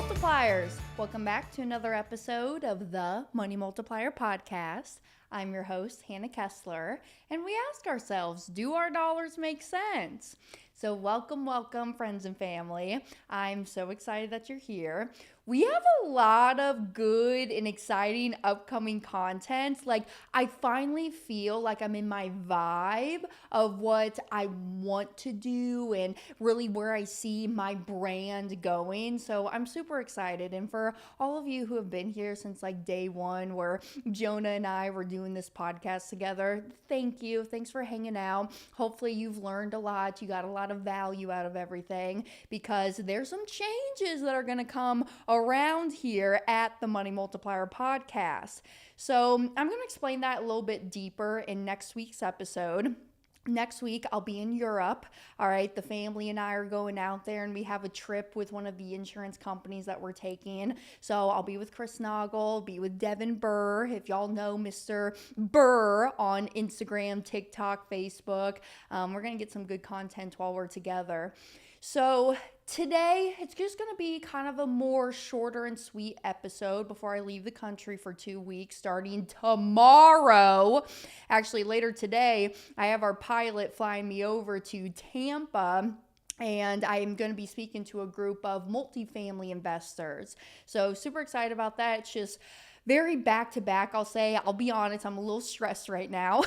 Multipliers! Welcome back to another episode of the Money Multiplier Podcast. I'm your host, Hannah Kessler, and we ask ourselves, do our dollars make sense? So welcome, friends and family. I'm so excited that you're here. We have a lot of good and exciting upcoming content. I finally feel like I'm in my vibe of what I want to do and really where I see my brand going. So I'm super excited. And for all of you who have been here since day one where Jonah and I were doing this podcast together, thank you. Thanks for hanging out. Hopefully you've learned a lot. You got a lot of value out of everything because there's some changes that are going to come around here at the Money Multiplier Podcast. So I'm going to explain that a little bit deeper in next week's episode. Next week, I'll be in Europe. All right, the family and I are going out there and we have a trip with one of the insurance companies that we're taking. So I'll be with Chris Noggle, be with Devin Burr. If y'all know Mr. Burr on Instagram, TikTok, Facebook, we're going to get some good content while we're together. So today, it's just going to be kind of a more shorter and sweet episode before I leave the country for 2 weeks, starting tomorrow. Actually, later today, I have our pilot flying me over to Tampa. And I am going to be speaking to a group of multifamily investors. So super excited about that. It's just very back to back. I'll be honest, I'm a little stressed right now.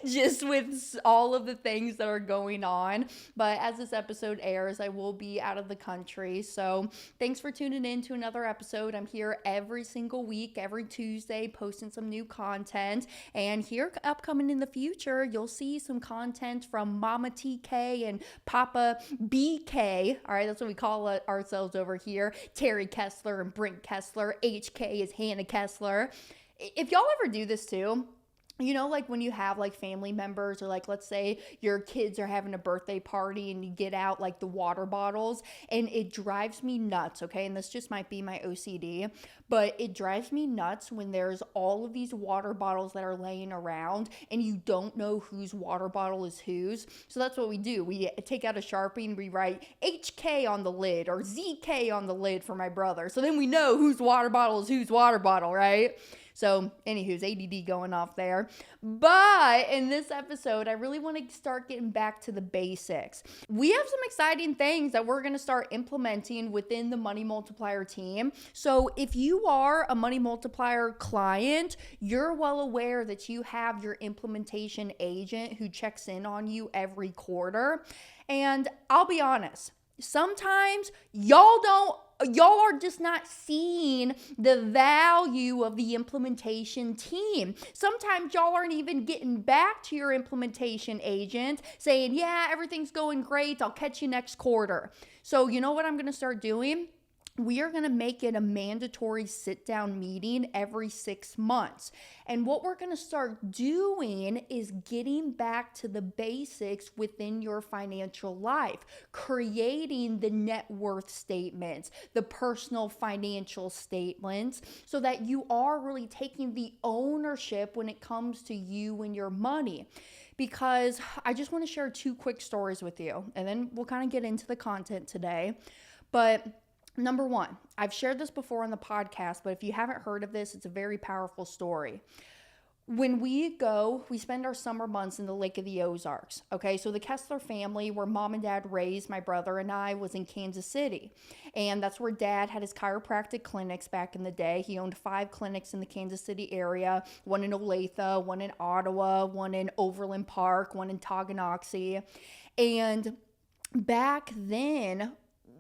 Just with all of the things that are going on. But as this episode airs, I will be out of the country. So thanks for tuning in to another episode. I'm here every single week, every Tuesday, posting some new content. And here upcoming in the future, you'll see some content from Mama TK and Papa BK. All right, that's what we call ourselves over here. Terry Kessler and Brent Kessler. HK is Hannah Kessler. If y'all ever do this too, you know, when you have family members or let's say your kids are having a birthday party and you get out the water bottles, and it drives me nuts, okay? And this just might be my OCD, but it drives me nuts when there's all of these water bottles that are laying around and you don't know whose water bottle is whose. So that's what we do. We take out a Sharpie and we write HK on the lid or ZK on the lid for my brother. So then we know whose water bottle is whose water bottle, right? So, anywho's ADD going off there. But in this episode, I really want to start getting back to the basics. We have some exciting things that we're going to start implementing within the Money Multiplier team. So, if you are a Money Multiplier client, you're well aware that you have your implementation agent who checks in on you every quarter. And I'll be honest, sometimes y'all are just not seeing the value of the implementation team. Sometimes y'all aren't even getting back to your implementation agent saying, yeah, everything's going great. I'll catch you next quarter. So you know what I'm going to start doing? We are going to make it a mandatory sit-down meeting every 6 months. And what we're going to start doing is getting back to the basics within your financial life, creating the net worth statements, the personal financial statements, so that you are really taking the ownership when it comes to you and your money. Because I just want to share 2 quick stories with you, and then we'll kind of get into the content today. But number 1, I've shared this before on the podcast, but if you haven't heard of this, it's a very powerful story. When we spend our summer months in the Lake of the Ozarks. Okay, so the Kessler family, where mom and dad raised my brother and I, was in Kansas City. And that's where dad had his chiropractic clinics back in the day. He owned 5 clinics in the Kansas City area, one in Olathe, one in Ottawa, one in Overland Park, one in Tonganoxie. And back then,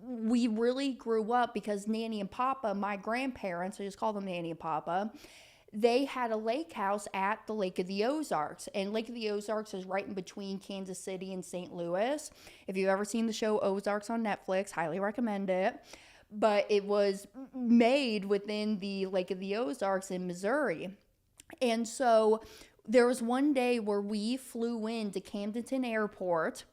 we really grew up because Nanny and Papa, my grandparents, I just call them Nanny and Papa, they had a lake house at the Lake of the Ozarks. And Lake of the Ozarks is right in between Kansas City and St. Louis. If you've ever seen the show Ozarks on Netflix, highly recommend it. But it was made within the Lake of the Ozarks in Missouri. And so there was one day where we flew into Camden Airport,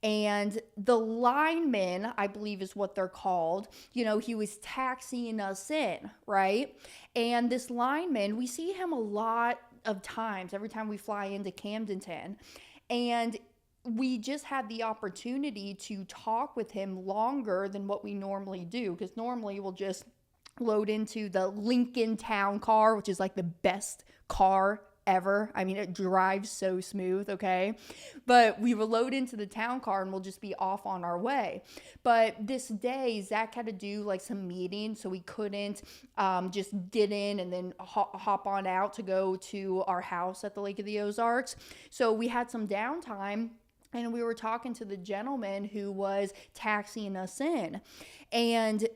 and the lineman, I believe is what they're called, he was taxiing us in, right? And this lineman, we see him a lot of times, every time we fly into Camden. And we just had the opportunity to talk with him longer than what we normally do, because normally we'll just load into the Lincoln Town Car, which is like the best car ever. I mean, it drives so smooth, okay? But we will load into the town car and we'll just be off on our way. But this day, Zach had to do like some meetings, so we couldn't just get in and then hop on out to go to our house at the Lake of the Ozarks. So we had some downtime. And we were talking to the gentleman who was taxiing us in. And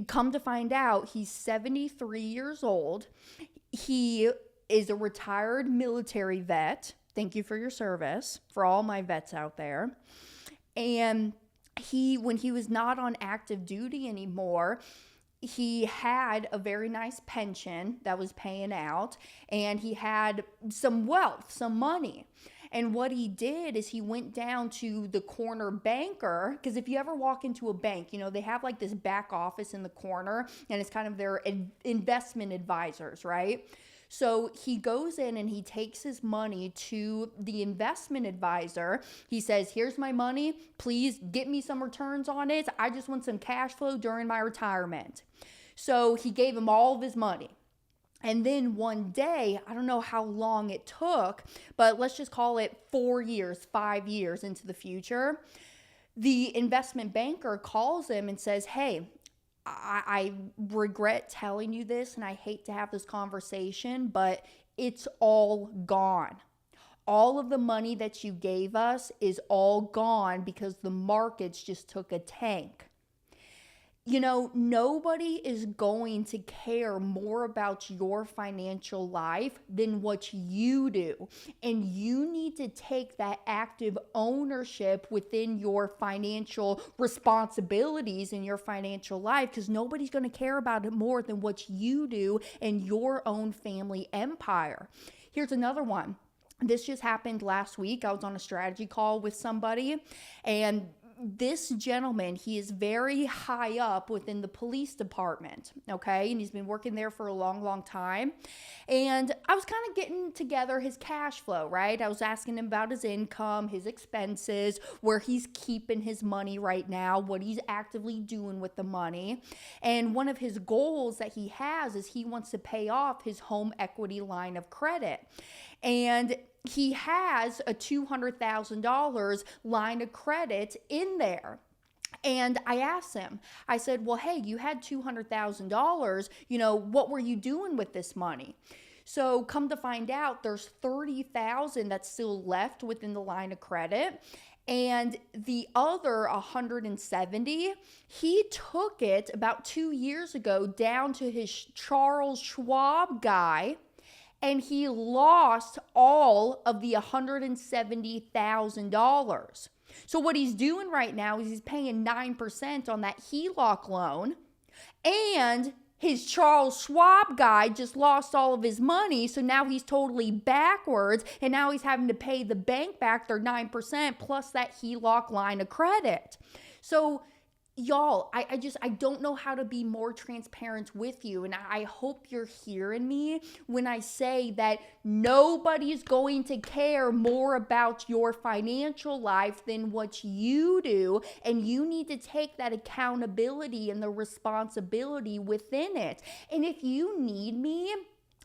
come to find out, he's 73 years old. He is a retired military vet. Thank you for your service, for all my vets out there. And when he was not on active duty anymore, he had a very nice pension that was paying out, and he had some wealth, some money. And what he did is he went down to the corner banker, because if you ever walk into a bank, they have like this back office in the corner, and it's kind of their investment advisors, right? So he goes in and he takes his money to the investment advisor. He says, here's my money. Please get me some returns on it. I just want some cash flow during my retirement. So he gave him all of his money. And then one day, I don't know how long it took, but let's just call it 4 years, 5 years into the future, the investment banker calls him and says, hey, I regret telling you this, and I hate to have this conversation, but it's all gone. All of the money that you gave us is all gone because the markets just took a tank. Nobody is going to care more about your financial life than what you do. And you need to take that active ownership within your financial responsibilities in your financial life, because nobody's going to care about it more than what you do in your own family empire. Here's another one. This just happened last week. I was on a strategy call with somebody, and this gentleman, he is very high up within the police department, okay? And he's been working there for a long, long time. And I was kind of getting together his cash flow, right? I was asking him about his income, his expenses, where he's keeping his money right now, what he's actively doing with the money. And one of his goals that he has is he wants to pay off his home equity line of credit. And he has a $200,000 line of credit in there. And I asked him, I said, well, hey, you had $200,000, what were you doing with this money? So come to find out, there's $30,000 that's still left within the line of credit. And the other 170, he took it about 2 years ago down to his Charles Schwab guy, and he lost all of the $170,000. So what he's doing right now is he's paying 9% on that HELOC loan, and his Charles Schwab guy just lost all of his money, so now he's totally backwards, and now he's having to pay the bank back their 9% plus that HELOC line of credit. So y'all, I don't know how to be more transparent with you, and I hope you're hearing me when I say that nobody's going to care more about your financial life than what you do, and you need to take that accountability and the responsibility within it. And if you need me,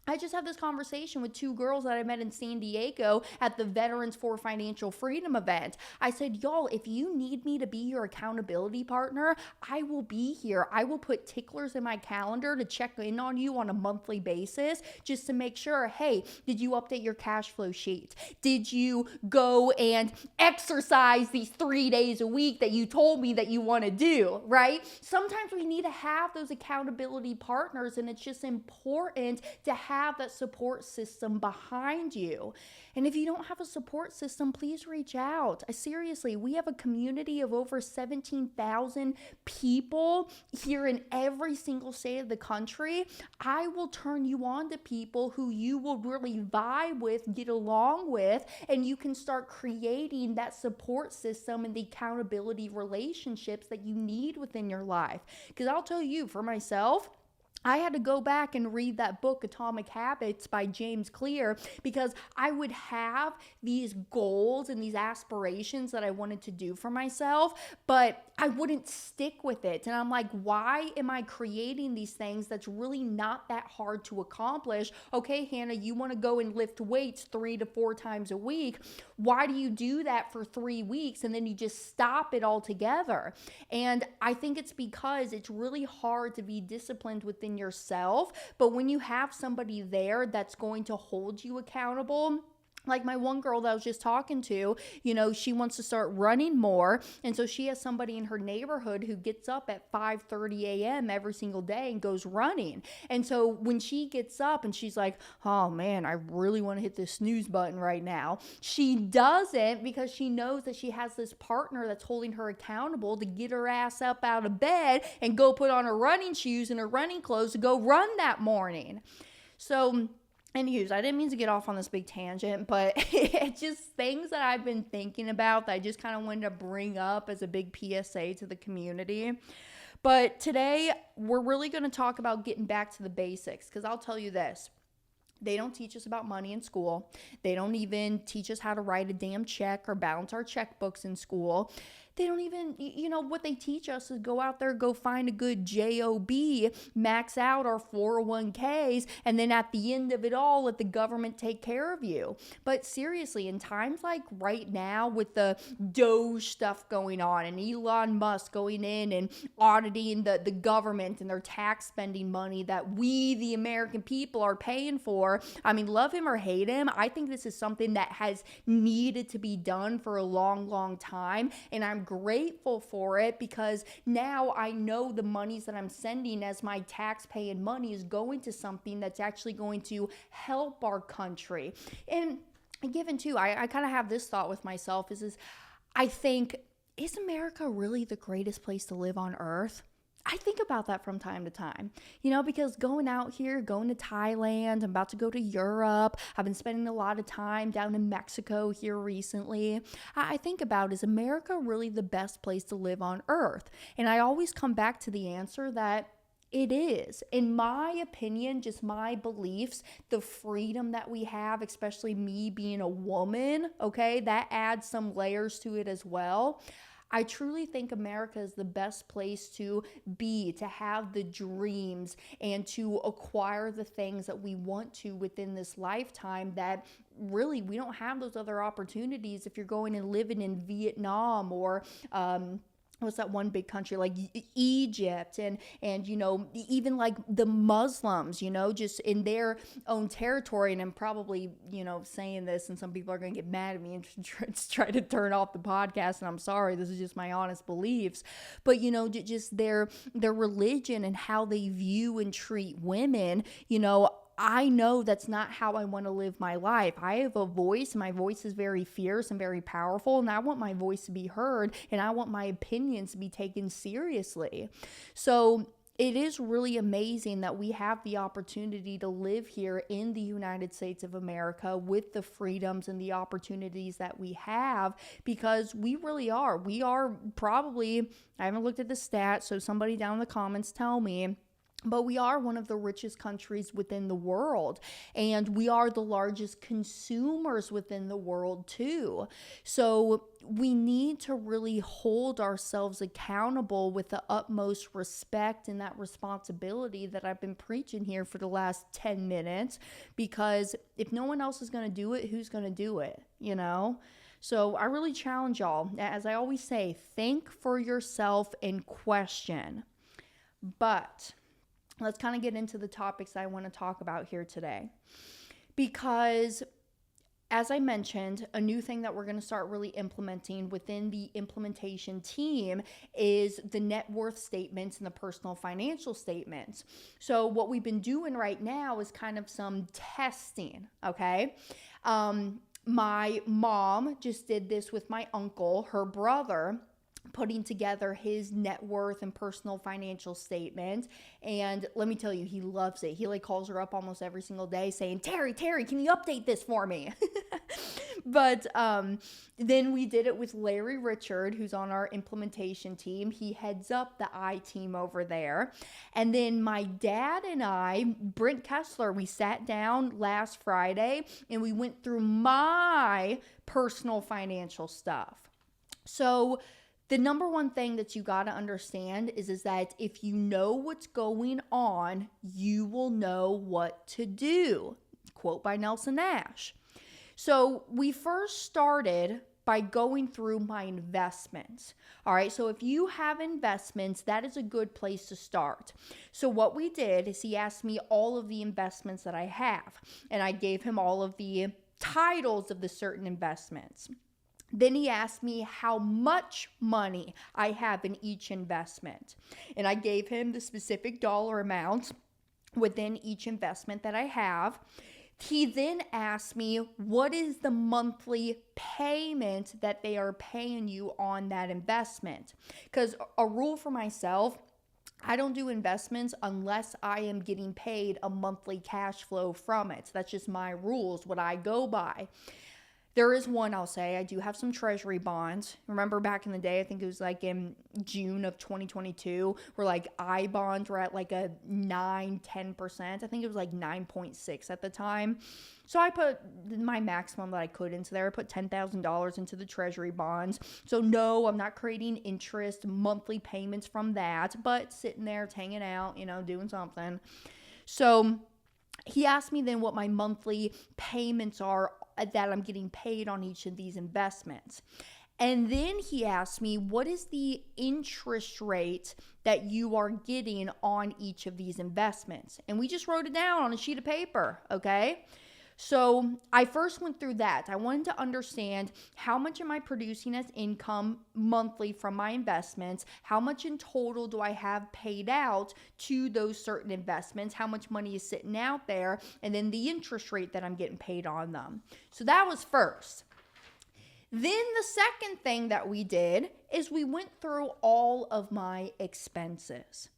I just had this conversation with 2 girls that I met in San Diego at the Veterans for Financial Freedom event. I said, y'all, if you need me to be your accountability partner, I will be here. I will put ticklers in my calendar to check in on you on a monthly basis just to make sure, hey, did you update your cash flow sheet? Did you go and exercise these 3 days a week that you told me that you want to do, right? Sometimes we need to have those accountability partners, and it's just important to have that support system behind you. And if you don't have a support system, please reach out. Seriously, we have a community of over 17,000 people here in every single state of the country. I will turn you on to people who you will really vibe with, get along with, and you can start creating that support system and the accountability relationships that you need within your life. Because I'll tell you, for myself, I had to go back and read that book, Atomic Habits by James Clear, because I would have these goals and these aspirations that I wanted to do for myself, but I wouldn't stick with it. And I'm like, why am I creating these things that's really not that hard to accomplish? Okay, Hannah, you want to go and lift weights 3 to 4 times a week. Why do you do that for 3 weeks and then you just stop it altogether? And I think it's because it's really hard to be disciplined within yourself, but when you have somebody there that's going to hold you accountable, like my one girl that I was just talking to, she wants to start running more. And so she has somebody in her neighborhood who gets up at 5:30 a.m. every single day and goes running. And so when she gets up and she's like, oh man, I really want to hit this snooze button right now, she doesn't, because she knows that she has this partner that's holding her accountable to get her ass up out of bed and go put on her running shoes and her running clothes to go run that morning. So anywho, I didn't mean to get off on this big tangent, but it's just things that I've been thinking about that I just kind of wanted to bring up as a big PSA to the community. But today, we're really going to talk about getting back to the basics, because I'll tell you this. They don't teach us about money in school. They don't even teach us how to write a damn check or balance our checkbooks in school. They don't even, what they teach us is go out there, go find a good job, max out our 401ks, and then at the end of it all, let the government take care of you. But seriously, in times like right now with the Doge stuff going on and Elon Musk going in and auditing the government and their tax spending money that we, the American people, are paying for, I mean, love him or hate him, I think this is something that has needed to be done for a long, long time. And I'm grateful for it, because now I know the monies that I'm sending as my tax paying money is going to something that's actually going to help our country. And given too, I kind of have this thought with myself is I think, is America really the greatest place to live on earth? I think about that from time to time, because going out here, going to Thailand, I'm about to go to Europe. I've been spending a lot of time down in Mexico here recently. I think about, is America really the best place to live on earth? And I always come back to the answer that it is. In my opinion, just my beliefs, the freedom that we have, especially me being a woman, okay, that adds some layers to it as well. I truly think America is the best place to be, to have the dreams and to acquire the things that we want to within this lifetime, that really we don't have those other opportunities if you're going and living in Vietnam or what's that one big country like Egypt and even like the Muslims, just in their own territory. And I'm probably, saying this and some people are going to get mad at me and try to turn off the podcast. And I'm sorry, this is just my honest beliefs. But, just their religion and how they view and treat women, I know that's not how I want to live my life. I have a voice. My voice is very fierce and very powerful, and I want my voice to be heard, and I want my opinions to be taken seriously. So it is really amazing that we have the opportunity to live here in the United States of America with the freedoms and the opportunities that we have, because we really are. We are probably, I haven't looked at the stats, so somebody down in the comments tell me, but we are one of the richest countries within the world, and we are the largest consumers within the world too. So we need to really hold ourselves accountable with the utmost respect and that responsibility that I've been preaching here for the last 10 minutes, because if no one else is going to do it, who's going to do it, So I really challenge y'all, as I always say, think for yourself and question. But let's kind of get into the topics I want to talk about here today. Because, as I mentioned, a new thing that we're going to start really implementing within the implementation team is the net worth statements and the personal financial statements. So what we've been doing right now is kind of some testing, okay? My mom just did this with my uncle, her brother, putting together his net worth and personal financial statement. And let me tell you, he loves it. He calls her up almost every single day saying, Terry, can you update this for me? But then we did it with Larry Richard, who's on our implementation team. He heads up the I team over there. And then my dad and I, Brent Kessler, we sat down last Friday and we went through my personal financial stuff. So the number one thing that you got to understand is that if you know what's going on, you will know what to do. Quote by Nelson Nash. So we first started by going through my investments. All right, so if you have investments, that is a good place to start. So what we did is he asked me all of the investments that I have, and I gave him all of the titles of the certain investments. Then he asked me how much money I have in each investment. And I gave him the specific dollar amounts within each investment that I have. He then asked me, what is the monthly payment that they are paying you on that investment? Because a rule for myself, I don't do investments unless I am getting paid a monthly cash flow from it. That's just my rules, what I go by. There is one, I'll say, I do have some treasury bonds. Remember back in the day, I think it was like in June of 2022, where like I bonds were at like a 9-10%. I think it was like 9.6 at the time. So I put my maximum that I could into there. I put $10,000 into the treasury bonds. So no, I'm not creating interest, monthly payments from that, but sitting there, hanging out, doing something. So he asked me then what my monthly payments are that I'm getting paid on each of these investments. And then he asked me, what is the interest rate that you are getting on each of these investments? And we just wrote it down on a sheet of paper, okay? So I first went through that. I wanted to understand how much am I producing as income monthly from my investments? How much in total do I have paid out to those certain investments? How much money is sitting out there? And then the interest rate that I'm getting paid on them. So that was first. Then the second thing that we did is we went through all of my expenses.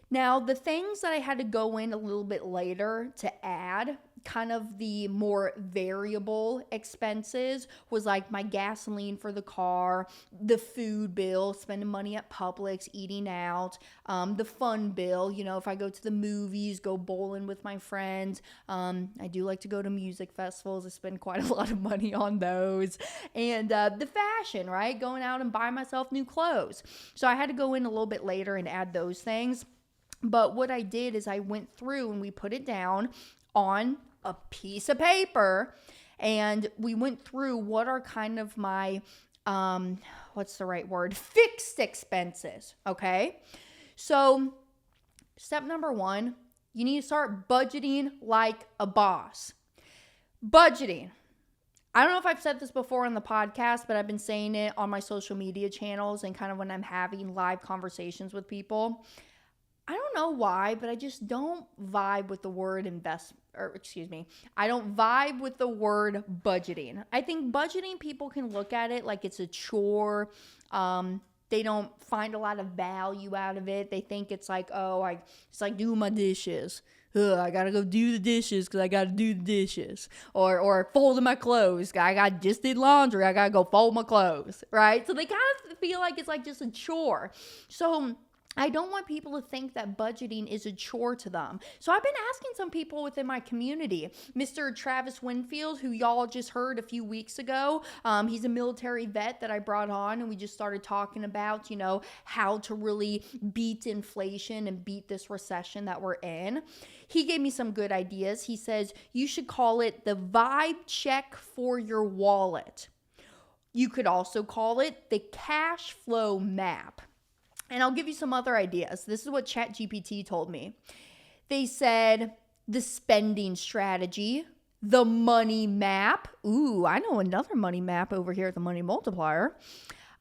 Now, the things that I had to go in a little bit later to add, kind of the more variable expenses, was like my gasoline for the car, the food bill, spending money at Publix, eating out, the fun bill, if I go to the movies, go bowling with my friends. I do like to go to music festivals. I spend quite a lot of money on those. And the fashion, right? Going out and buying myself new clothes. So I had to go in a little bit later and add those things. But what I did is I went through and we put it down on a piece of paper, and we went through what are kind of my, fixed expenses, okay? So step number one, you need to start budgeting like a boss. Budgeting. I don't know if I've said this before on the podcast, but I've been saying it on my social media channels and kind of when I'm having live conversations with people. I don't know why, but I just don't vibe with the word I don't vibe with the word budgeting. I think budgeting, people can look at it like it's a chore. They don't find a lot of value out of it. They think it's like, it's like doing my dishes. I gotta go do the dishes because I gotta do the dishes. Or folding my clothes. Just did laundry. I gotta go fold my clothes, right? So they kind of feel like it's like just a chore. So I don't want people to think that budgeting is a chore to them. So I've been asking some people within my community. Mr. Travis Winfield, who y'all just heard a few weeks ago, he's a military vet that I brought on, and we just started talking about, how to really beat inflation and beat this recession that we're in. He gave me some good ideas. He says you should call it the vibe check for your wallet. You could also call it the cash flow map. And I'll give you some other ideas. This is what ChatGPT told me. They said the spending strategy, the money map. Ooh, I know another money map over here at the Money Multiplier.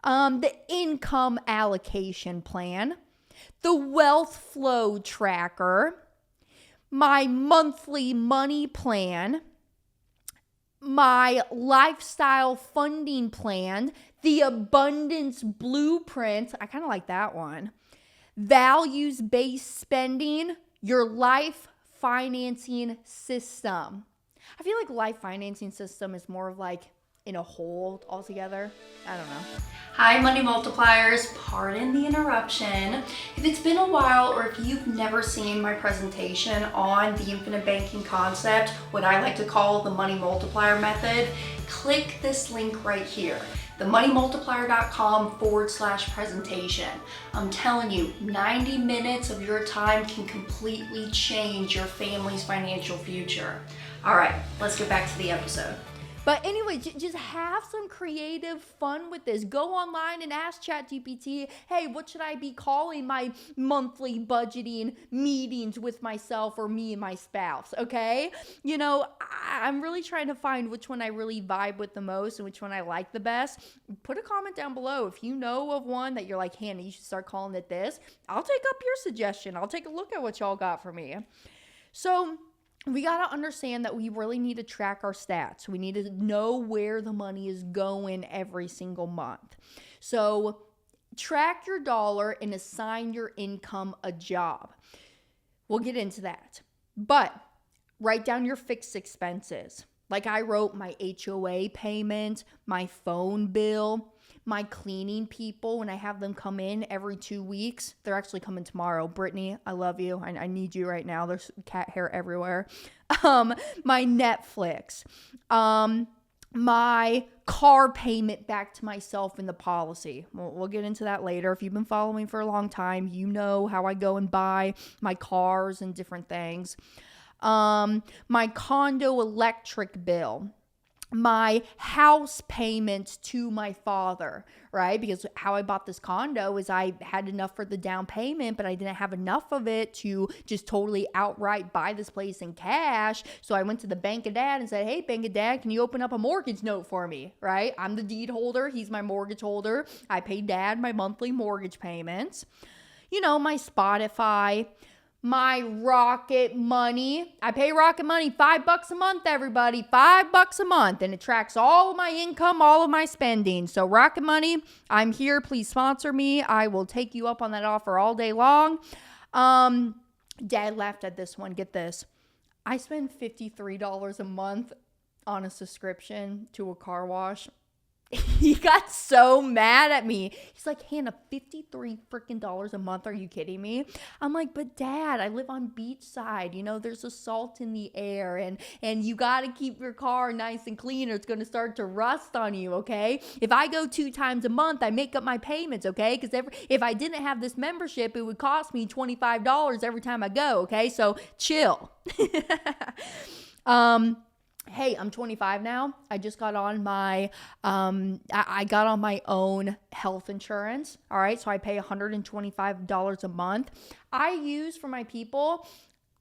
The income allocation plan, the wealth flow tracker, my monthly money plan, my lifestyle funding plan, the abundance blueprint. I kind of like that one. Values-based spending, your life financing system. I feel like life financing system is more of like in a hole altogether. I don't know. Hi, Money Multipliers. Pardon the interruption. If it's been a while or if you've never seen my presentation on the infinite banking concept, what I like to call the Money Multiplier method, click this link right here. themoneymultiplier.com/presentation. I'm telling you, 90 minutes of your time can completely change your family's financial future. All right, let's get back to the episode. But anyway, just have some creative fun with this. Go online and ask ChatGPT, hey, what should I be calling my monthly budgeting meetings with myself or me and my spouse, okay? You know, I'm really trying to find which one I really vibe with the most and which one I like the best. Put a comment down below if you know of one that you're like, Hannah, you should start calling it this. I'll take up your suggestion. I'll take a look at what y'all got for me. So we got to understand that we really need to track our stats. We need to know where the money is going every single month. So track your dollar and assign your income a job. We'll get into that. But write down your fixed expenses. Like I wrote my HOA payment, my phone bill, my cleaning people when I have them come in every 2 weeks. They're actually coming tomorrow. Brittany, I love you. I need you right now. There's cat hair everywhere. My Netflix, my car payment back to myself in the policy. We'll get into that later. If you've been following me for a long time, you know how I go and buy my cars and different things. My condo electric bill. My house payment to my father, right? Because how I bought this condo is I had enough for the down payment, but I didn't have enough of it to just totally outright buy this place in cash. So I went to the bank of dad and said, hey, bank of dad, can you open up a mortgage note for me, right? I'm the deed holder. He's my mortgage holder. I pay dad my monthly mortgage payments. You know, my Spotify, my Rocket Money. I pay Rocket Money $5 a month, everybody. $5 a month. And it tracks all of my income, all of my spending. So Rocket Money, I'm here. Please sponsor me. I will take you up on that offer all day long. Dad laughed at this one. Get this. I spend $53 a month on a subscription to a car wash. He got so mad at me. He's like, Hannah, $53 freaking a month. Are you kidding me? I'm like, but Dad, I live on beachside. You know, there's a salt in the air and you got to keep your car nice and clean or it's going to start to rust on you, okay? If I go 2 times a month, I make up my payments, okay? Because if I didn't have this membership, it would cost me $25 every time I go, okay? So chill. Hey, I'm 25 now. I just got on my, I got on my own health insurance. All right. So I pay $125 a month. I use for my people,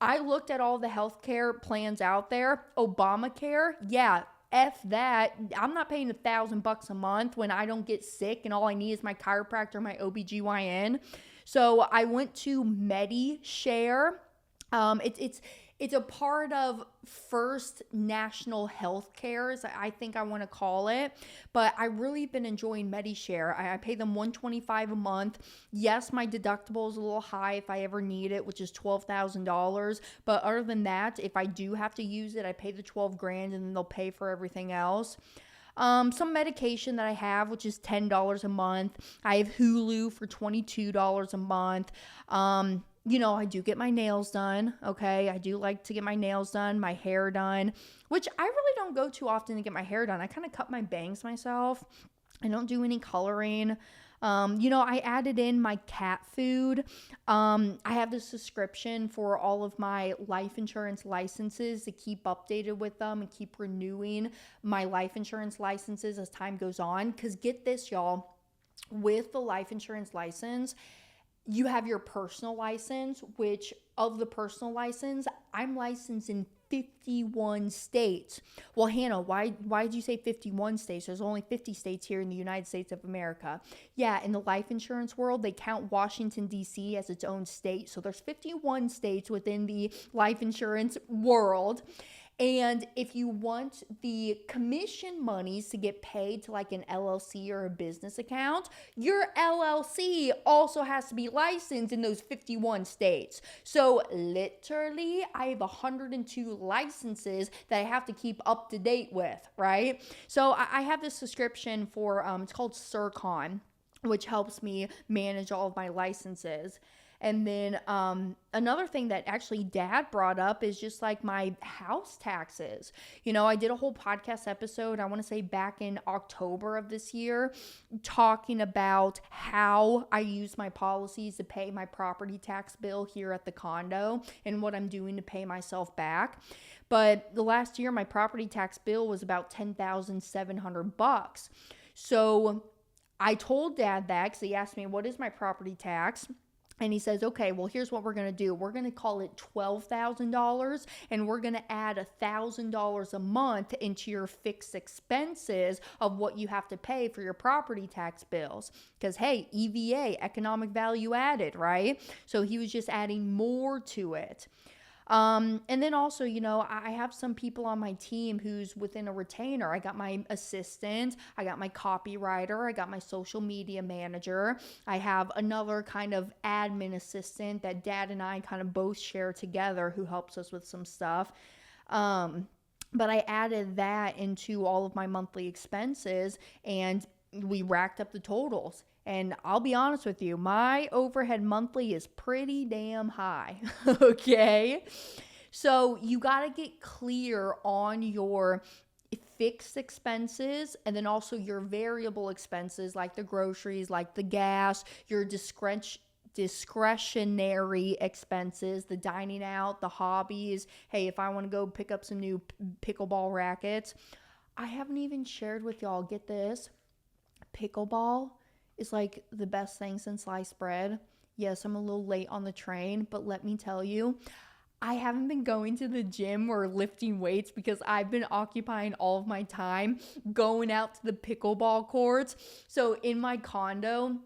I looked at all the healthcare plans out there. Obamacare. Yeah. F that. I'm not paying $1,000 a month when I don't get sick and all I need is my chiropractor, my OBGYN. So I went to MediShare. It's a part of First National Healthcare, I think I want to call it. But I really been enjoying MediShare. I pay them $125 a month. Yes, my deductible is a little high if I ever need it, which is $12,000. But other than that, if I do have to use it, I pay the $12,000 and then they'll pay for everything else. Some medication that I have, which is $10 a month. I have Hulu for $22 a month. You know, I do get my nails done, okay? I do like to get my nails done, my hair done, which I really don't go too often to get my hair done. I kind of cut my bangs myself. I don't do any coloring. You know, I added in my cat food. I have the subscription for all of my life insurance licenses to keep updated with them and keep renewing my life insurance licenses as time goes on. Because get this, y'all, with the life insurance license, you have your personal license, which of the personal license, I'm licensed in 51 states. Well, Hannah, why did you say 51 states? There's only 50 states here in the United States of America. Yeah, in the life insurance world, they count Washington, D.C. as its own state. So there's 51 states within the life insurance world. And if you want the commission monies to get paid to like an LLC or a business account, your LLC also has to be licensed in those 51 states. So literally, I have 102 licenses that I have to keep up to date with, right? So I have this subscription for, it's called Circon, which helps me manage all of my licenses. And then another thing that actually Dad brought up is just like my house taxes. I did a whole podcast episode, I want to say back in October of this year, talking about how I use my policies to pay my property tax bill here at the condo and what I'm doing to pay myself back. But the last year, my property tax bill was about $10,700. So I told Dad that because he asked me, what is my property tax? And he says, okay, well, here's what we're going to do. We're going to call it $12,000 and we're going to add $1,000 a month into your fixed expenses of what you have to pay for your property tax bills. Because, hey, EVA, economic value added, right? So he was just adding more to it. And then also, I have some people on my team who's within a retainer. I got my assistant, I got my copywriter, I got my social media manager. I have another kind of admin assistant that Dad and I kind of both share together who helps us with some stuff. But I added that into all of my monthly expenses and we racked up the totals. And I'll be honest with you, my overhead monthly is pretty damn high, okay? So you got to get clear on your fixed expenses and then also your variable expenses like the groceries, like the gas, your discretionary expenses, the dining out, the hobbies. Hey, if I want to go pick up some new pickleball rackets, I haven't even shared with y'all, get this, pickleball is like the best thing since sliced bread. Yes, I'm a little late on the train, but let me tell you, I haven't been going to the gym or lifting weights because I've been occupying all of my time going out to the pickleball courts. So in my condo,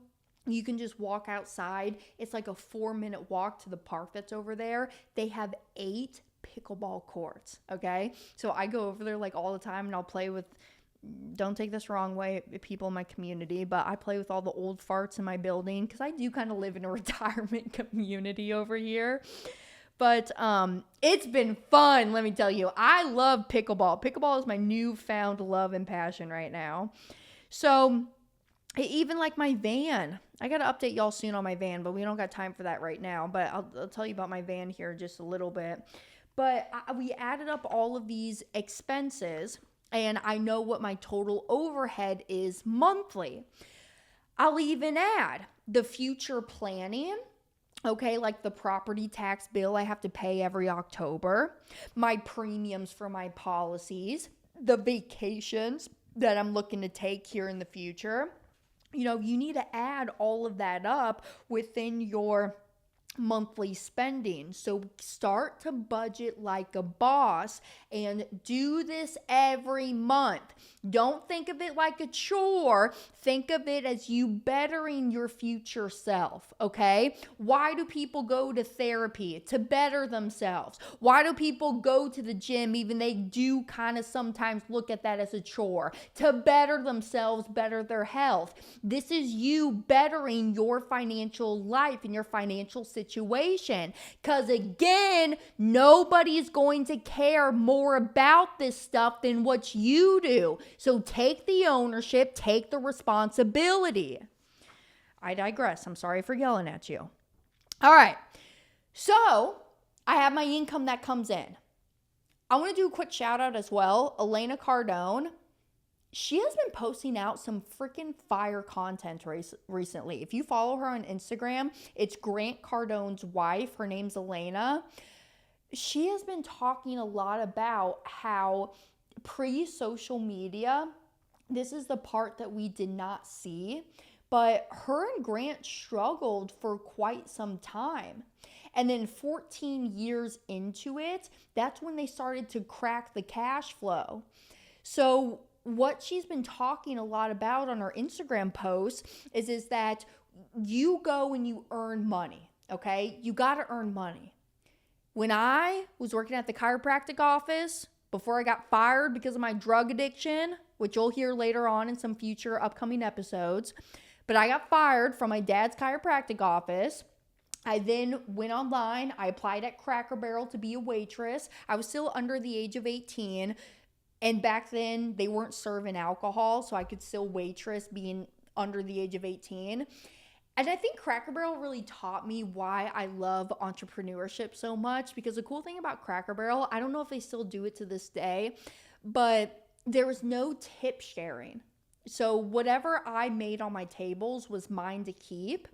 you can just walk outside. It's like a 4-minute walk to the park that's over there. They have 8 pickleball courts, okay? So I go over there like all the time and I'll play with, don't take this wrong way, people in my community, but I play with all the old farts in my building because I do kind of live in a retirement community over here. But it's been fun, let me tell you. I love pickleball. Pickleball is my newfound love and passion right now. So even like my van, I got to update y'all soon on my van, but we don't got time for that right now. But I'll tell you about my van here in just a little bit. But we added up all of these expenses, and I know what my total overhead is monthly. I'll even add the future planning, okay, like the property tax bill I have to pay every October, my premiums for my policies, the vacations that I'm looking to take here in the future. You need to add all of that up within your monthly spending. So start to budget like a boss and do this every month. Don't think of it like a chore. Think of it as you bettering your future self, okay? Why do people go to therapy? To better themselves. Why do people go to the gym? Even they do kind of sometimes look at that as a chore. To better themselves, better their health. This is you bettering your financial life and your financial situation. Because again, nobody's going to care more about this stuff than what you do. So take the ownership, take the responsibility. I digress. I'm sorry for yelling at you. All right. So I have my income that comes in. I want to do a quick shout out as well. Elena Cardone. She has been posting out some freaking fire content recently. If you follow her on Instagram, it's Grant Cardone's wife. Her name's Elena. She has been talking a lot about how pre-social media, this is the part that we did not see, but her and Grant struggled for quite some time. And then 14 years into it, that's when they started to crack the cash flow. So what she's been talking a lot about on her Instagram posts is that you go and you earn money, okay? You got to earn money. When I was working at the chiropractic office, before I got fired because of my drug addiction, which you'll hear later on in some future upcoming episodes. But I got fired from my dad's chiropractic office. I then went online. I applied at Cracker Barrel to be a waitress. I was still under the age of 18. And back then, they weren't serving alcohol, so I could still waitress being under the age of 18. And I think Cracker Barrel really taught me why I love entrepreneurship so much, because the cool thing about Cracker Barrel, I don't know if they still do it to this day, but there was no tip sharing. So whatever I made on my tables was mine to keep.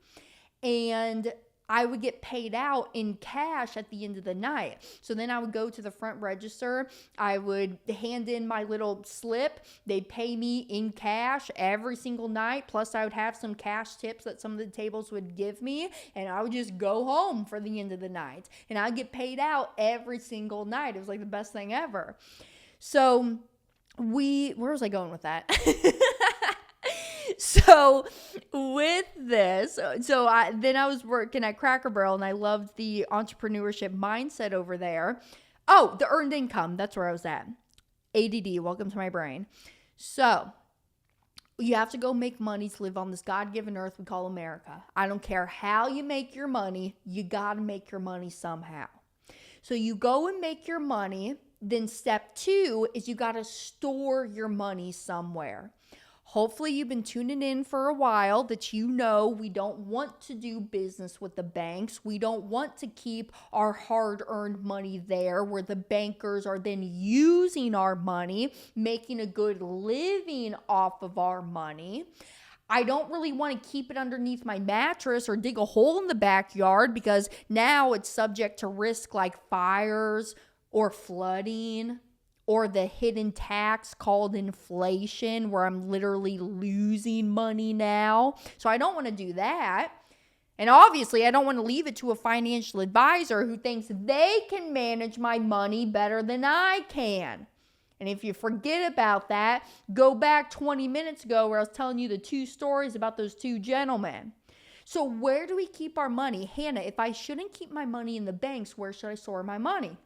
And I would get paid out in cash at the end of the night. So then I would go to the front register. I would hand in my little slip. They'd pay me in cash every single night. Plus I would have some cash tips that some of the tables would give me. And I would just go home for the end of the night. And I'd get paid out every single night. It was like the best thing ever. So where was I going with that? So with this, then I was working at Cracker Barrel and I loved the entrepreneurship mindset over there. Oh, the earned income. That's where I was at. ADD, welcome to my brain. So you have to go make money to live on this God-given earth we call America. I don't care how you make your money. You got to make your money somehow. So you go and make your money. Then step 2 is you got to store your money somewhere. Hopefully you've been tuning in for a while that you know we don't want to do business with the banks. We don't want to keep our hard-earned money there where the bankers are then using our money, making a good living off of our money. I don't really want to keep it underneath my mattress or dig a hole in the backyard because now it's subject to risk like fires or flooding, or the hidden tax called inflation, where I'm literally losing money now. So I don't want to do that. And obviously, I don't want to leave it to a financial advisor who thinks they can manage my money better than I can. And if you forget about that, go back 20 minutes ago where I was telling you the 2 stories about those 2 gentlemen. So where do we keep our money? Hannah, if I shouldn't keep my money in the banks, where should I store my money?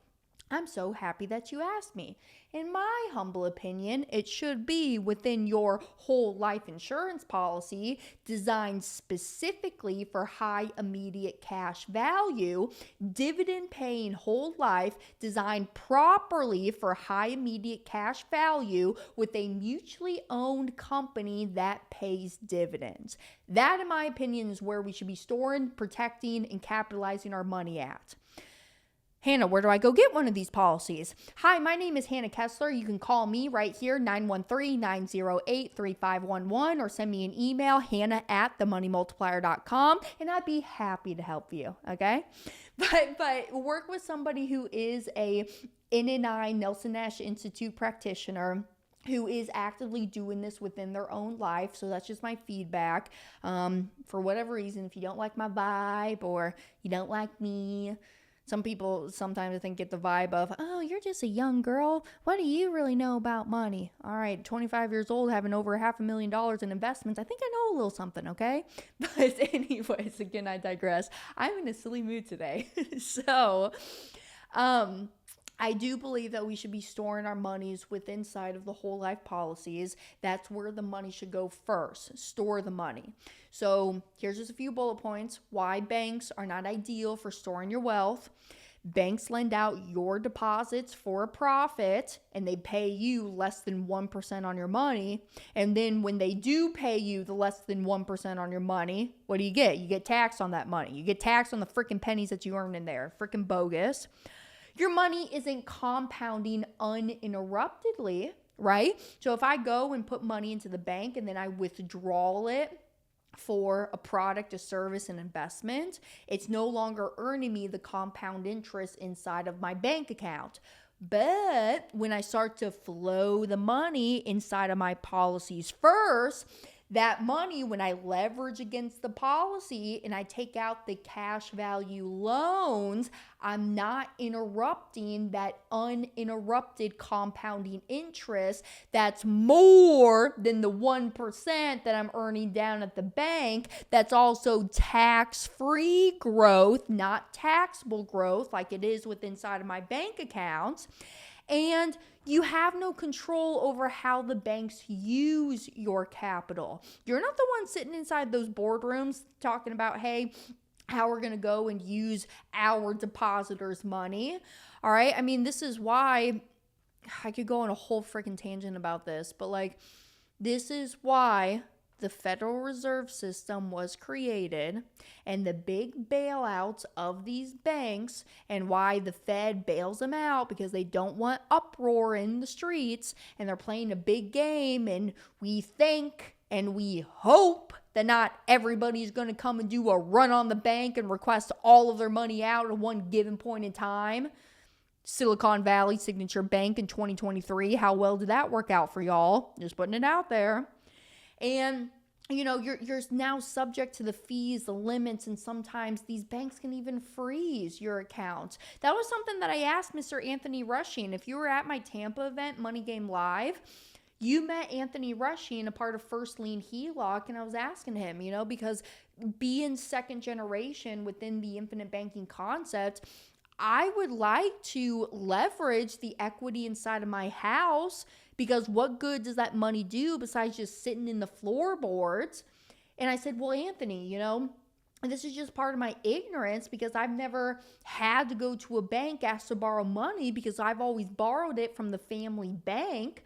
I'm so happy that you asked me. In my humble opinion, it should be within your whole life insurance policy designed specifically for high immediate cash value, dividend paying whole life designed properly for high immediate cash value with a mutually owned company that pays dividends. That, in my opinion, is where we should be storing, protecting, and capitalizing our money at. Hannah, where do I go get one of these policies? Hi, my name is Hannah Kessler. You can call me right here, 913-908-3511, or send me an email, hannah@themoneymultiplier.com, and I'd be happy to help you, okay? But work with somebody who is a NNI, Nelson Nash Institute practitioner, who is actively doing this within their own life. So that's just my feedback. For whatever reason, if you don't like my vibe or you don't like me, some people sometimes I think get the vibe of, oh, you're just a young girl. What do you really know about money? All right, 25 years old, having over $500,000 in investments. I think I know a little something, okay? But anyways, again, I digress. I'm in a silly mood today. So, I do believe that we should be storing our monies within inside of the whole life policies. That's where the money should go first. Store the money. So here's just a few bullet points. Why banks are not ideal for storing your wealth. Banks lend out your deposits for a profit and they pay you less than 1% on your money. And then when they do pay you the less than 1% on your money, what do? You get taxed on that money. You get taxed on the freaking pennies that you earn in there. Freaking bogus. Your money isn't compounding uninterruptedly, right? So if I go and put money into the bank and then I withdraw it for a product, a service, an investment, it's no longer earning me the compound interest inside of my bank account. But when I start to flow the money inside of my policies first, that money, when I leverage against the policy and I take out the cash value loans, I'm not interrupting that uninterrupted compounding interest that's more than the 1% that I'm earning down at the bank. That's also tax-free growth, not taxable growth like it is with inside of my bank accounts. And you have no control over how the banks use your capital. You're not the one sitting inside those boardrooms talking about, hey, how we're going to go and use our depositors' money. All right. I mean, this is why I could go on a whole freaking tangent about this, but like, this is why the Federal Reserve System was created and the big bailouts of these banks, and why the Fed bails them out because they don't want uproar in the streets and they're playing a big game, and we think and we hope that not everybody's going to come and do a run on the bank and request all of their money out at one given point in time. Silicon Valley Signature Bank in 2023. How well did that work out for y'all? Just putting it out there. And, you know, you're now subject to the fees, the limits, and sometimes these banks can even freeze your account. That was something that I asked Mr. Anthony Rushing. If you were at my Tampa event, Money Game Live, you met Anthony Rushing, a part of First Lien HELOC, and I was asking him, you know, because being second generation within the infinite banking concept, I would like to leverage the equity inside of my house, because what good does that money do besides just sitting in the floorboards? And I said, well, Anthony, you know, this is just part of my ignorance because I've never had to go to a bank, ask to borrow money, because I've always borrowed it from the family bank.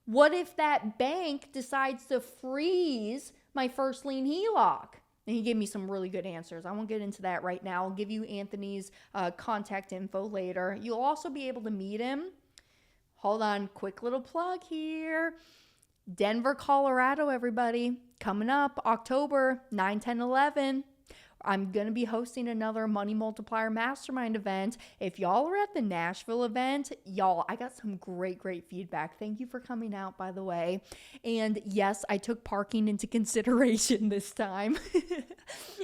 What if that bank decides to freeze my first lien HELOC? And he gave me some really good answers. I won't get into that right now. I'll give you Anthony's contact info later. You'll also be able to meet him. Hold on, quick little plug here. Denver, Colorado, everybody. Coming up October 9, 10, 11. I'm going to be hosting another Money Multiplier Mastermind event. If y'all are at the Nashville event, y'all, I got some great feedback. Thank you for coming out, by the way. And yes, I took parking into consideration this time.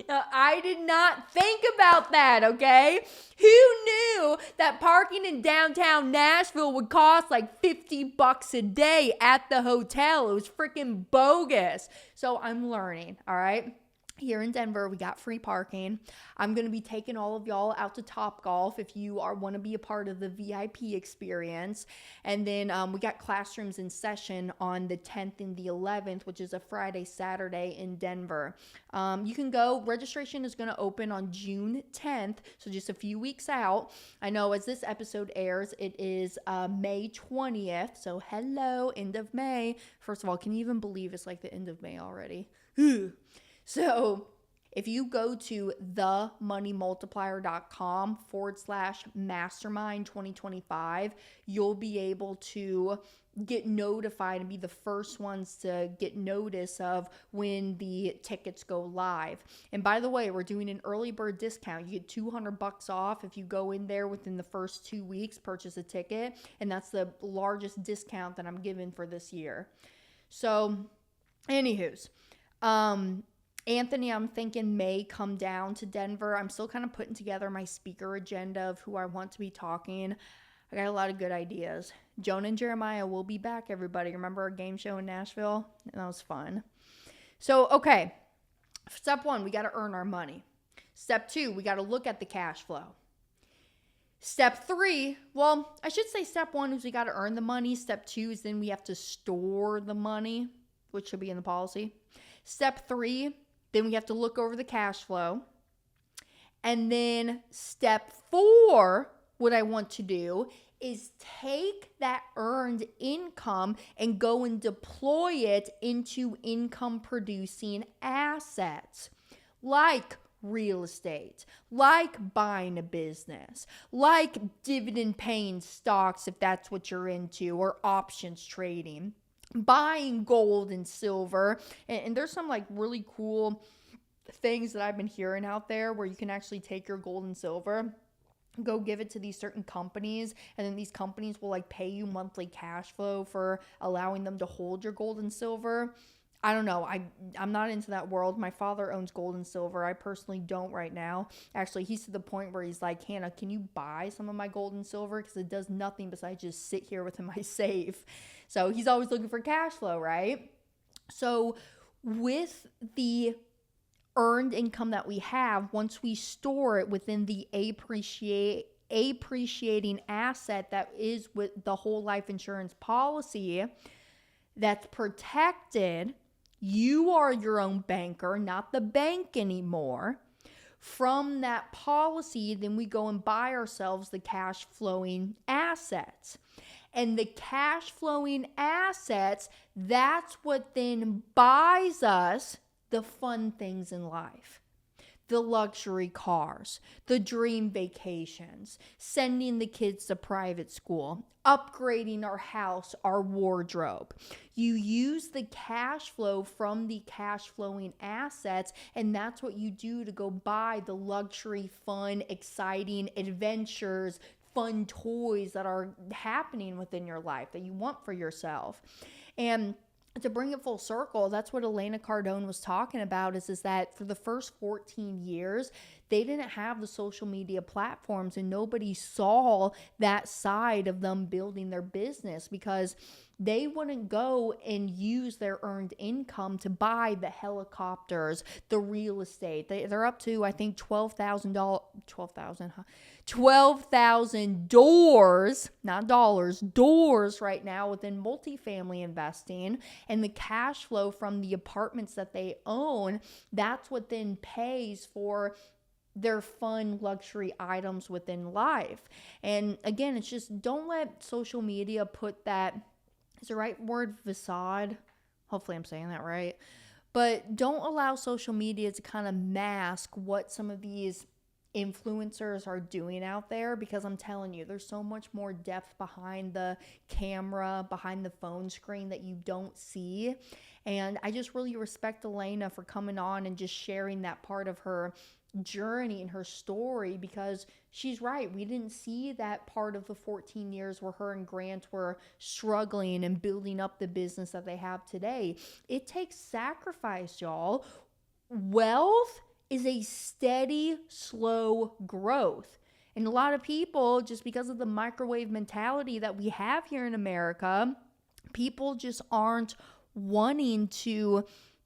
I did not think about that, okay? Who knew that parking in downtown Nashville would cost like $50 a day at the hotel? It was freaking bogus. So I'm learning, all right? Here in Denver, we got free parking. I'm going to be taking all of y'all out to Topgolf if you want to be a part of the VIP experience. And then we got classrooms in session on the 10th and the 11th, which is a Friday, Saturday in Denver. You can go. Registration is going to open on June 10th, so just a few weeks out. I know as this episode airs, it is May 20th. So hello, end of May. First of all, can you even believe it's like the end of May already? So if you go to themoneymultiplier.com/mastermind 2025, you'll be able to get notified and be the first ones to get notice of when the tickets go live. And by the way, we're doing an early bird discount. You get $200 off if you go in there within the first 2 weeks, purchase a ticket. And that's the largest discount that I'm giving for this year. So, anywho's, Anthony, I'm thinking may come down to Denver. I'm still kind of putting together my speaker agenda of who I want to be talking. I got a lot of good ideas. Jonah and Jeremiah will be back, everybody. Remember our game show in Nashville? That was fun. So, okay. Step 1, we got to earn our money. Step 2, we got to look at the cash flow. Step 3, well, I should say step 1 is we got to earn the money. Step 2 is then we have to store the money, which should be in the policy. Step 3, then we have to look over the cash flow. And then step 4, what I want to do is take that earned income and go and deploy it into income producing assets like real estate, like buying a business, like dividend paying stocks if that's what you're into, or options trading. Buying gold and silver, and there's some like really cool things that I've been hearing out there where you can actually take your gold and silver, go give it to these certain companies, and then these companies will like pay you monthly cash flow for allowing them to hold your gold and silver. I don't know. I'm not into that world. My father owns gold and silver. I personally don't right now. Actually, he's to the point where he's like, Hannah, can you buy some of my gold and silver? Because it does nothing besides just sit here within my safe. So he's always looking for cash flow, right? So with the earned income that we have, once we store it within the appreciating asset that is with the whole life insurance policy that's protected. You are your own banker, not the bank anymore. From that policy, then we go and buy ourselves the cash flowing assets. And the cash flowing assets, that's what then buys us the fun things in life. The luxury cars, the dream vacations, sending the kids to private school, upgrading our house, our wardrobe. You use the cash flow from the cash flowing assets, and that's what you do to go buy the luxury, fun, exciting adventures, fun toys that are happening within your life that you want for yourself. And to bring it full circle, that's what Elena Cardone was talking about is that for the first 14 years, they didn't have the social media platforms and nobody saw that side of them building their business because they wouldn't go and use their earned income to buy the helicopters, the real estate. They're up to, I think, $12,000 doors, not dollars, doors right now within multifamily investing. And the cash flow from the apartments that they own, that's what then pays for their fun luxury items within life. And again, it's just don't let social media put that, is the right word, facade? Hopefully I'm saying that right. But don't allow social media to kind of mask what some of these influencers are doing out there, because I'm telling you, there's so much more depth behind the camera, behind the phone screen that you don't see. And I just really respect Elena for coming on and just sharing that part of her journey and her story, because she's right. We didn't see that part of the 14 years where her and Grant were struggling and building up the business that they have today. It takes sacrifice, y'all. Wealth is a steady, slow growth. And a lot of people, just because of the microwave mentality that we have here in America, people just aren't wanting to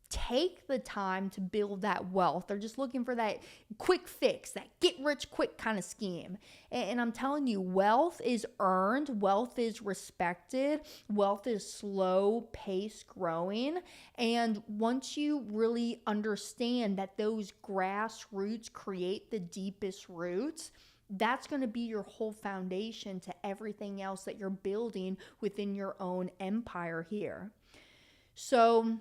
take the time to build that wealth. They're just looking for that quick fix, that get rich quick kind of scheme. And I'm telling you, wealth is earned, wealth is respected, wealth is slow pace growing. And once you really understand that those grassroots create the deepest roots, that's going to be your whole foundation to everything else that you're building within your own empire here. So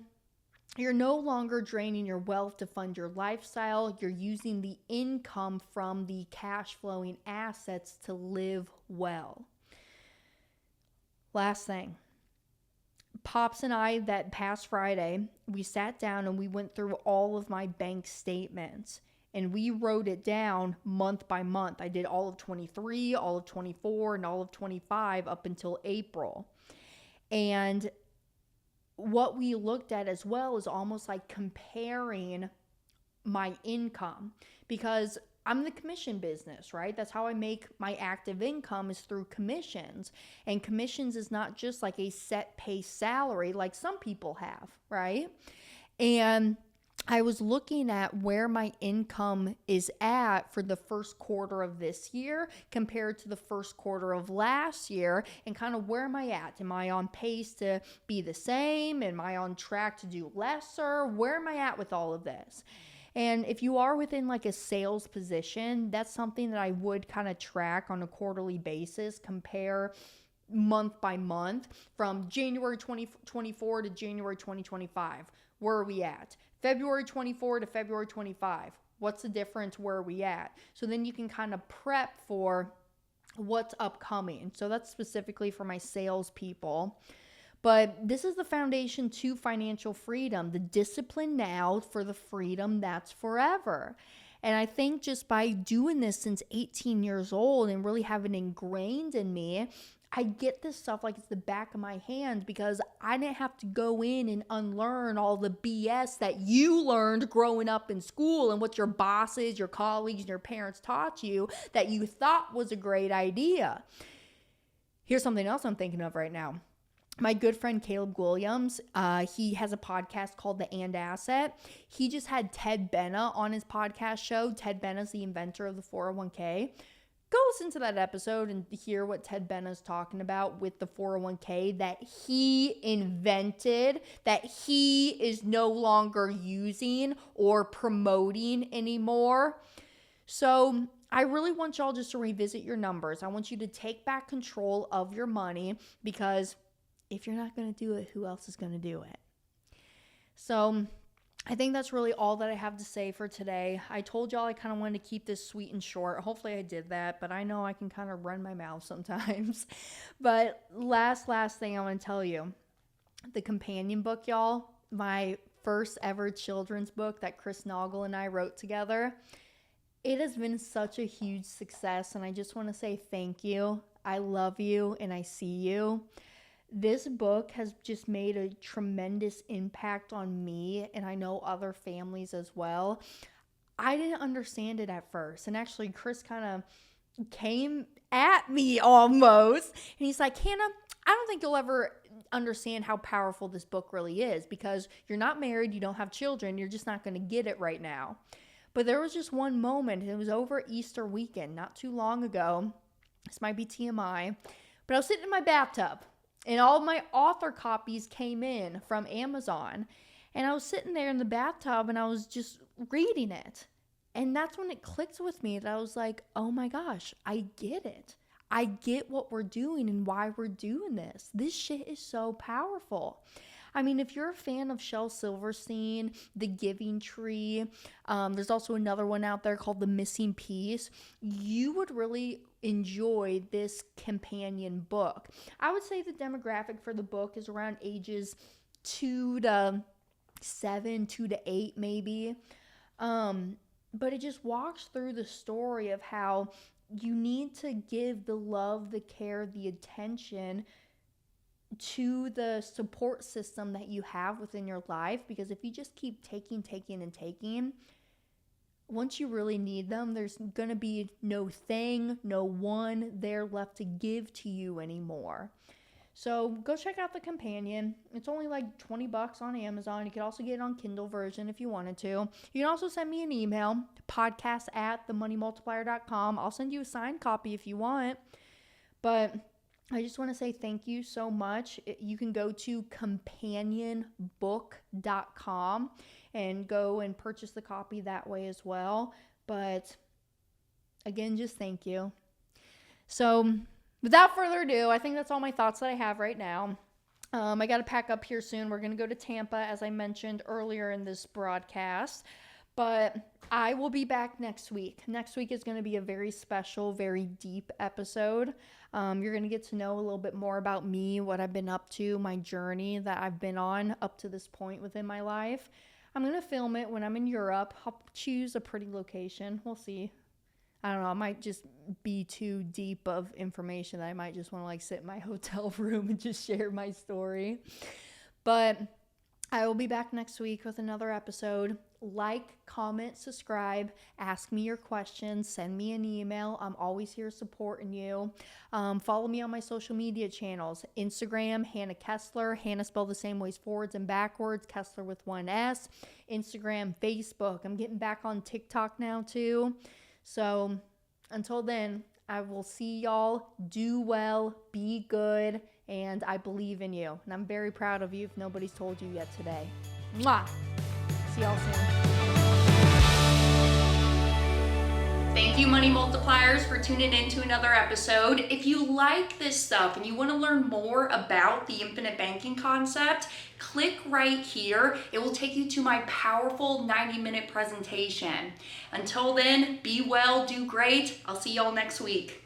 you're no longer draining your wealth to fund your lifestyle. You're using the income from the cash flowing assets to live well. Last thing. Pops and I, that past Friday, we sat down and we went through all of my bank statements and we wrote it down month by month. I did all of 23, all of 24, and all of 25 up until April. And what we looked at as well is almost like comparing my income, because I'm the commission business, right? That's how I make my active income, is through commissions. And commissions is not just like a set pay salary like some people have, right? And I was looking at where my income is at for the first quarter of this year compared to the first quarter of last year, and kind of where am I at? Am I on pace to be the same? Am I on track to do lesser? Where am I at with all of this? And if you are within like a sales position, that's something that I would kind of track on a quarterly basis, compare month by month from January 2024 to January 2025. Where are we at? February 24 to February 25. What's the difference? Where are we at? So then you can kind of prep for what's upcoming. So that's specifically for my sales people. But this is the foundation to financial freedom, the discipline now for the freedom that's forever. And I think just by doing this since 18 years old and really having it ingrained in me, I get this stuff like it's the back of my hand, because I didn't have to go in and unlearn all the BS that you learned growing up in school and what your bosses, your colleagues, and your parents taught you that you thought was a great idea. Here's something else I'm thinking of right now. My good friend Caleb Williams, he has a podcast called The And Asset. He just had Ted Benna on his podcast show. Ted Benna's the inventor of the 401k. go listen to that episode and hear what Ted Benna's talking about with the 401k that he invented, that he is no longer using or promoting anymore. So I really want y'all just to revisit your numbers. I want you to take back control of your money, because if you're not going to do it, who else is going to do it? So I think that's really all that I have to say for today. I told y'all I kind of wanted to keep this sweet and short. Hopefully I did that, but I know I can kind of run my mouth sometimes. But last thing I want to tell you, the companion book, y'all, my first ever children's book that Chris Noggle and I wrote together, it has been such a huge success, and I just want to say thank you. I love you, and I see you. This book has just made a tremendous impact on me, and I know other families as well. I didn't understand it at first, and actually Chris kind of came at me almost, and he's like, Hannah, I don't think you'll ever understand how powerful this book really is, because you're not married, you don't have children, you're just not going to get it right now. But there was just one moment, and it was over Easter weekend, not too long ago. This might be TMI, but I was sitting in my bathtub, and all of my author copies came in from Amazon. And I was sitting there in the bathtub, and I was just reading it. And that's when it clicked with me that I was like, oh my gosh, I get it. I get what we're doing and why we're doing this. This shit is so powerful. I mean, if you're a fan of Shel Silverstein, The Giving Tree, there's also another one out there called The Missing Piece, you would really enjoy this companion book. I would say the demographic for the book is around ages 2 to 7, 2 to 8 maybe. But it just walks through the story of how you need to give the love, the care, the attention to the support system that you have within your life, because if you just keep taking, once you really need them, there's going to be no thing, no one there left to give to you anymore. So go check out the companion. It's only like $20 on Amazon. You can also get it on Kindle version if you wanted to. You can also send me an email, podcast@themoneymultiplier.com. I'll send you a signed copy if you want. But I just want to say thank you so much. You can go to companionbook.com and go and purchase the copy that way as well. But again, just thank you. So without further ado, I think that's all my thoughts that I have right now. I got to pack up here soon. We're going to go to Tampa, as I mentioned earlier in this broadcast. But I will be back next week. Next week is going to be a very special, very deep episode. You're going to get to know a little bit more about me, what I've been up to, my journey that I've been on up to this point within my life. I'm going to film it when I'm in Europe. I'll choose a pretty location. We'll see. I don't know. It might just be too deep of information that I might just want to like sit in my hotel room and just share my story. But I will be back next week with another episode. Like, comment, subscribe, ask me your questions, send me an email. I'm always here supporting you. Follow me on my social media channels. Instagram, Hannah Kessler. Hannah spelled the same ways forwards and backwards. Kessler with one S. Instagram, Facebook. I'm getting back on TikTok now too. So until then, I will see y'all. Do well, be good, and I believe in you. And I'm very proud of you if nobody's told you yet today. Mwah! See y'all soon. Thank you, Money Multipliers, for tuning in to another episode. If you like this stuff and you want to learn more about the infinite banking concept, click right here. It will take you to my powerful 90-minute presentation. Until then, be well, do great. I'll see y'all next week.